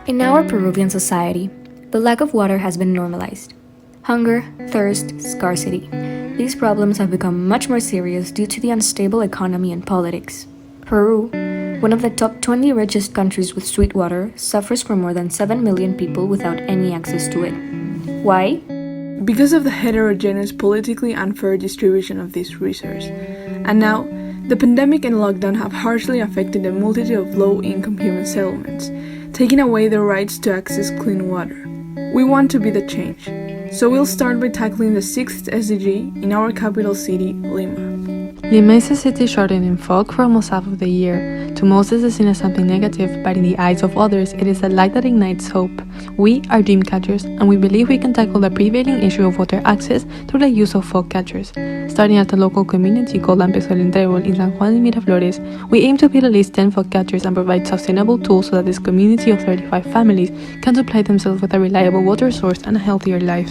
In our Peruvian society, the lack of water has been normalized. Hunger, thirst, scarcity. These problems have become much more serious due to the unstable economy and politics. Peru, one of the top 20 richest countries with sweet water, suffers from more than 7 million people without any access to it. Why? Because of the heterogeneous, politically unfair distribution of this resource. And now, the pandemic and lockdown have harshly affected a multitude of low-income human settlements, taking away their rights to access clean water. We want to be the change, so we'll start by tackling the 6th SDG in our capital city, Lima. Lima is a city shrouded in fog for almost half of the year. To most this is seen as something negative, but in the eyes of others it is a light that ignites hope. We are dream catchers, and we believe we can tackle the prevailing issue of water access through the use of fog catchers. Starting at a local community called Empezó el Trébol in San Juan de Miraflores, we aim to build at least 10 fog catchers and provide sustainable tools so that this community of 35 families can supply themselves with a reliable water source and a healthier life.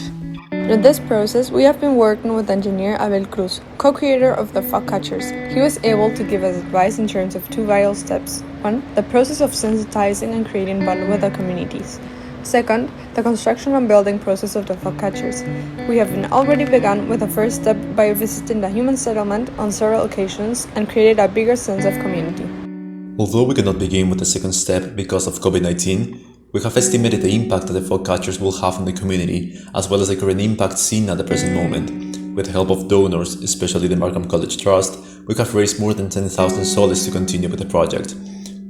In this process, we have been working with engineer Abel Cruz, co-creator of the fog catchers. He was able to give us advice in terms of two vital steps. One, the process of sensitizing and creating bond with the communities. Second, the construction and building process of the fog catchers. We have already begun with the first step by visiting the human settlement on several occasions and created a bigger sense of community. Although we cannot begin with the second step because of COVID-19, we have estimated the impact that the fog catchers will have on the community, as well as the current impact seen at the present moment. With the help of donors, especially the Markham College Trust, we have raised more than 10,000 soles to continue with the project.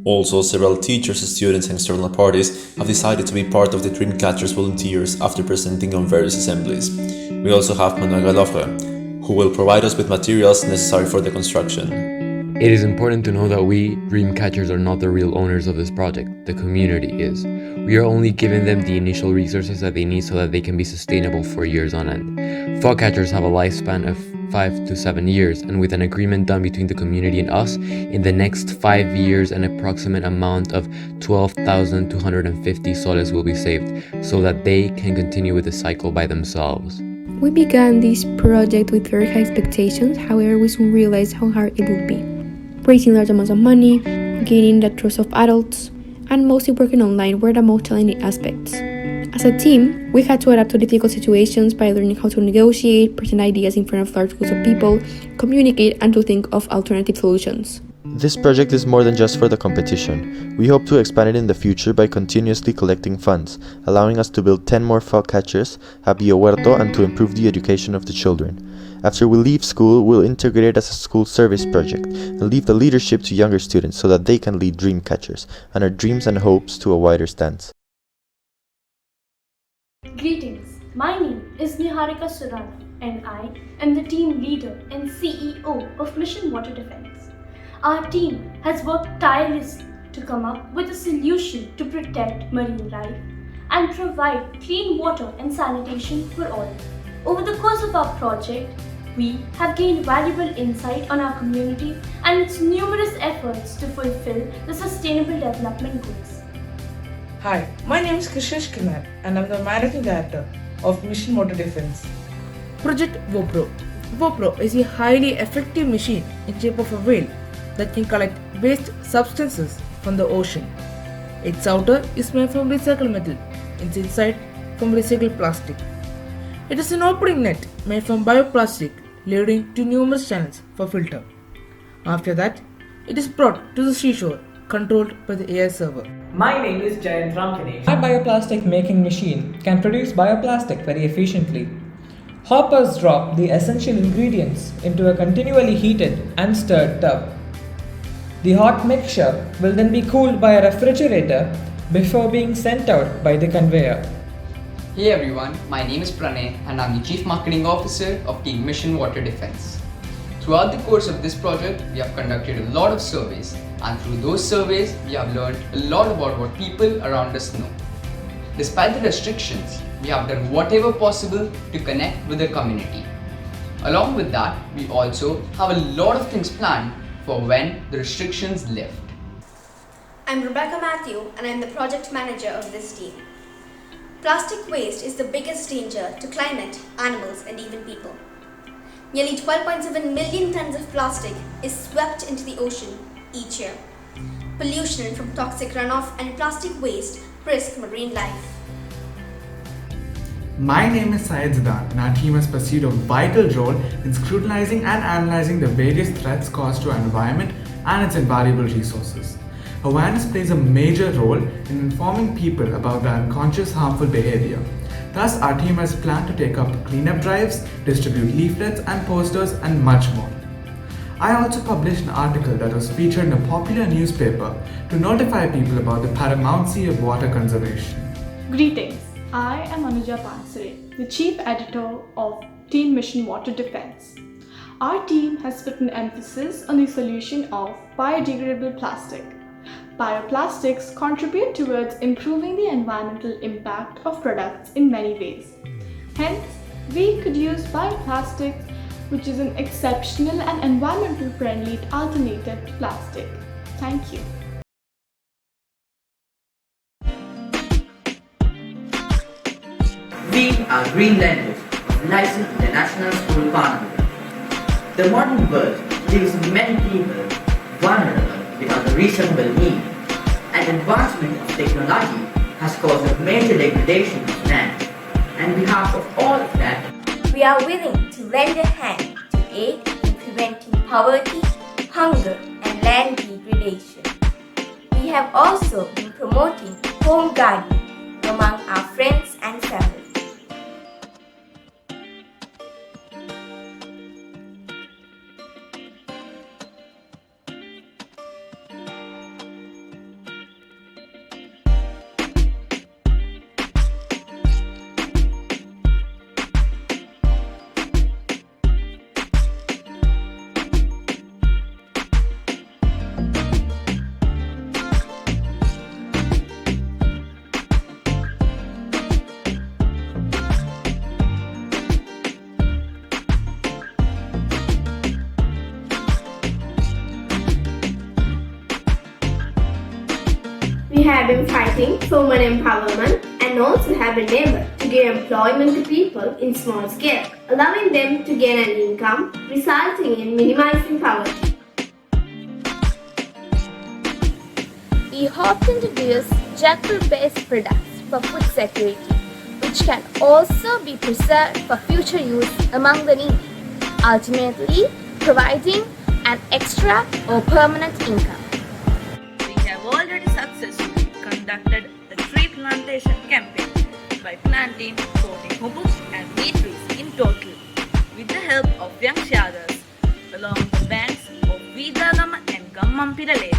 Also, several teachers, students and external parties have decided to be part of the Dream Catchers volunteers after presenting on various assemblies. We also have Manuel Galofre, who will provide us with materials necessary for the construction. It is important to know that we, dream catchers, are not the real owners of this project. The community is. We are only giving them the initial resources that they need so that they can be sustainable for years on end. Fog catchers have a lifespan of 5 to 7 years, and with an agreement done between the community and us, in the next 5 years an approximate amount of 12,250 soles will be saved, so that they can continue with the cycle by themselves. We began this project with very high expectations, however we soon realized how hard it would be. Raising large amounts of money, gaining the trust of adults, and mostly working online were the most challenging aspects. As a team, we had to adapt to difficult situations by learning how to negotiate, present ideas in front of large groups of people, communicate, and to think of alternative solutions. This project is more than just for the competition. We hope to expand it in the future by continuously collecting funds, allowing us to build 10 more fog catchers, have Huerto, and to improve the education of the children. After we leave school, we'll integrate it as a school service project and leave the leadership to younger students so that they can lead dream catchers and our dreams and hopes to a wider stance. Greetings, my name is Niharika Surana and I am the team leader and CEO of Mission Water Defense. Our team has worked tirelessly to come up with a solution to protect marine life and provide clean water and sanitation for all. Over the course of our project, we have gained valuable insight on our community and its numerous efforts to fulfill the Sustainable Development Goals. Hi, my name is Krishesh Kinar and I'm the Managing Director of Mission Water Defense. Project VOPRO. VOPRO is a highly effective machine in shape of a whale that can collect waste substances from the ocean. Its outer is made from recycled metal, its inside from recycled plastic. It is an opening net made from bioplastic leading to numerous channels for filter. After that, it is brought to the seashore, controlled by the AI server. My name is Jayant Ramkanesh. Our bioplastic making machine can produce bioplastic very efficiently. Hoppers drop the essential ingredients into a continually heated and stirred tub. The hot mixture will then be cooled by a refrigerator before being sent out by the conveyor. Hey everyone, my name is Pranay and I'm the Chief Marketing Officer of Team Mission Water Defense. Throughout the course of this project, we have conducted a lot of surveys, and through those surveys, we have learned a lot about what people around us know. Despite the restrictions, we have done whatever possible to connect with the community. Along with that, we also have a lot of things planned for when the restrictions lift. I'm Rebecca Matthew and I'm the project manager of this team. Plastic waste is the biggest danger to climate, animals, and even people. Nearly 12.7 million tons of plastic is swept into the ocean each year. Pollution from toxic runoff and plastic waste risk marine life. My name is Syed Zidan, and our team has pursued a vital role in scrutinizing and analyzing the various threats caused to our environment and its invaluable resources. Awareness plays a major role in informing people about the unconscious harmful behavior. Thus, our team has planned to take up cleanup drives, distribute leaflets and posters, and much more. I also published an article that was featured in a popular newspaper to notify people about the paramountcy of water conservation. Greetings. I am Anuja Pansare, the Chief Editor of Team Mission Water Defense. Our team has put an emphasis on the solution of biodegradable plastic. Bioplastics contribute towards improving the environmental impact of products in many ways. Hence, we could use bioplastics, which is an exceptional and environmental friendly alternative to plastic. Thank you. We are Greenlanders of Licensed International School Panama. The modern world leaves many people vulnerable without a reasonable need, and advancement of technology has caused a major degradation of land. On behalf of all of that, We are willing to lend a hand to aid in preventing poverty, hunger, and land degradation. We have also been promoting home gardening among our friends and family. We have been fighting for women empowerment and also have been able to give employment to people in small scale, allowing them to gain an income, resulting in minimizing poverty. We hope to introduce jackfruit-based products for food security, which can also be preserved for future use among the needy, ultimately providing an extra or permanent income. We have already successfully conducted the tree plantation campaign by planting 40 humus and 3 trees in total with the help of young shadows along the banks of Vidagama and Gammampira Lake.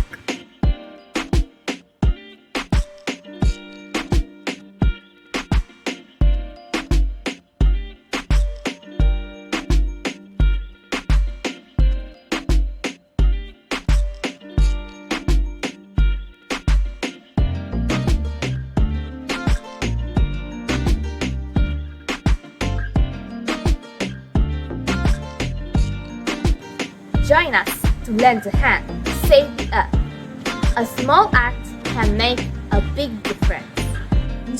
Join us to lend a hand to save the earth. A small act can make a big difference.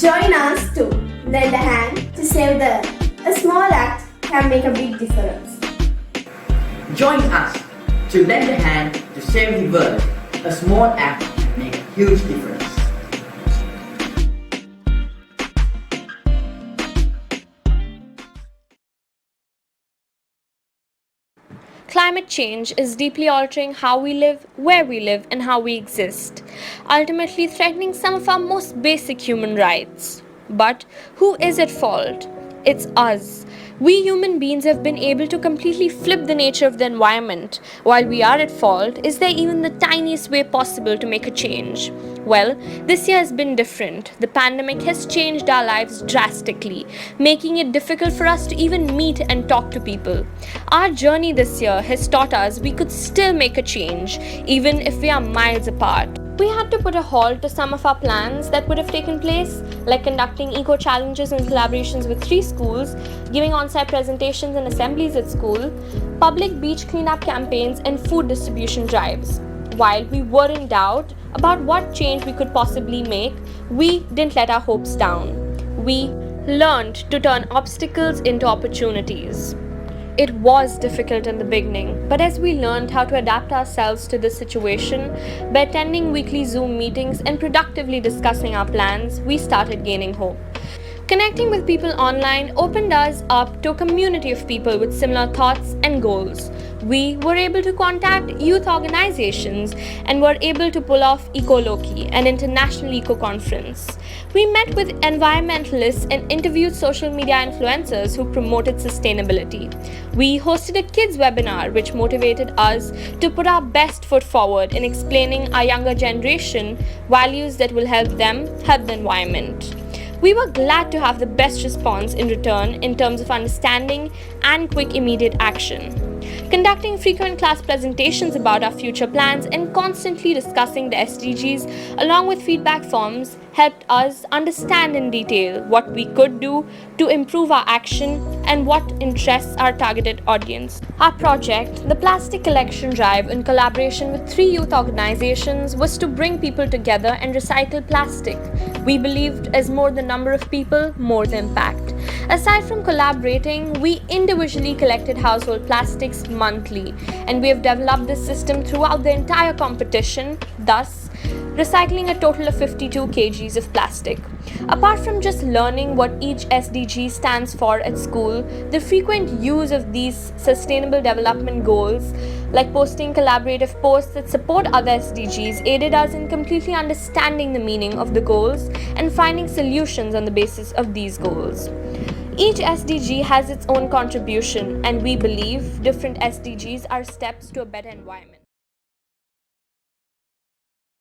Join us to lend a hand to save the earth. A small act can make a big difference. join us to lend a hand to save the world. A small act can make a huge difference. Climate change is deeply altering how we live, where we live, and how we exist, ultimately threatening some of our most basic human rights. But who is at fault? It's us. We human beings have been able to completely flip the nature of the environment. While we are at fault, is there even the tiniest way possible to make a change? Well, this year has been different. The pandemic has changed our lives drastically, making it difficult for us to even meet and talk to people. Our journey this year has taught us we could still make a change, even if we are miles apart. We had to put a halt to some of our plans that would have taken place, like conducting eco challenges in collaborations with 3 schools, giving on-site presentations and assemblies at school, public beach cleanup campaigns, and food distribution drives. While we were in doubt about what change we could possibly make, we didn't let our hopes down. We learned to turn obstacles into opportunities. It was difficult in the beginning, but as we learned how to adapt ourselves to the situation by attending weekly Zoom meetings and productively discussing our plans, we started gaining hope. Connecting with people online opened us up to a community of people with similar thoughts and goals. We were able to contact youth organizations and were able to pull off Ecoloki, an international eco conference. We met with environmentalists and interviewed social media influencers who promoted sustainability. We hosted a kids webinar which motivated us to put our best foot forward in explaining our younger generation values that will help them help the environment. We were glad to have the best response in return in terms of understanding and quick immediate action. Conducting frequent class presentations about our future plans and constantly discussing the SDGs along with feedback forms helped us understand in detail what we could do to improve our action and what interests our targeted audience. Our project, the Plastic Collection Drive, in collaboration with 3 youth organizations, was to bring people together and recycle plastic. We believed as more the number of people, more the impact. Aside from collaborating, we individually collected household plastics monthly, and we have developed this system throughout the entire competition, thus recycling a total of 52 kgs of plastic. Apart from just learning what each SDG stands for at school, the frequent use of these sustainable development goals, like posting collaborative posts that support other SDGs, aided us in completely understanding the meaning of the goals and finding solutions on the basis of these goals. Each SDG has its own contribution, and we believe different SDGs are steps to a better environment.